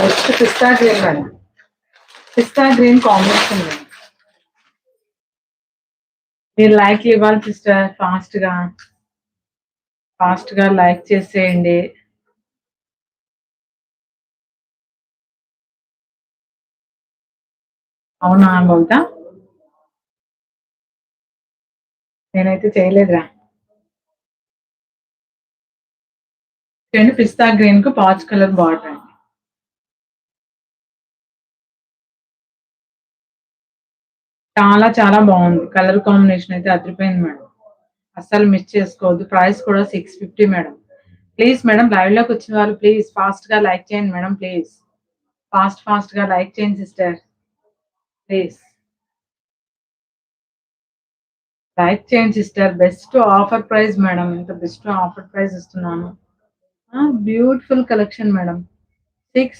Next పిస్తా green madam. పిస్తా green combination madam. మీరు like ఇవ్వాలి sister, fast గా లైక్ చేసేయండి. అవునా బహుతా, నేనైతే చేయలేదురా. చూడండి పిస్తా గ్రీన్ కు పాచ్ కలర్ బార్డర్ అండి. చాలా చాలా బాగుంది. కలర్ కాంబినేషన్ అయితే అదిరిపోయింది మేడం. అస్సలు మిస్ చేసుకోవద్దు. ప్రైస్ కూడా 650 మేడం. ప్లీజ్ మేడం లైవ్ లోకి వచ్చిన వాళ్ళు ప్లీజ్ ఫాస్ట్ గా లైక్ చేయండి మేడం. ప్లీజ్ ఫాస్ట్ గా లైక్ చేయండి సిస్టర్. ప్లీజ్ లైక్ చేయండి sister. Best offer price madam. ఇంత బెస్ట్ ఆఫర్ ప్రైస్ ఇస్తున్నాను. Beautiful collection madam. 6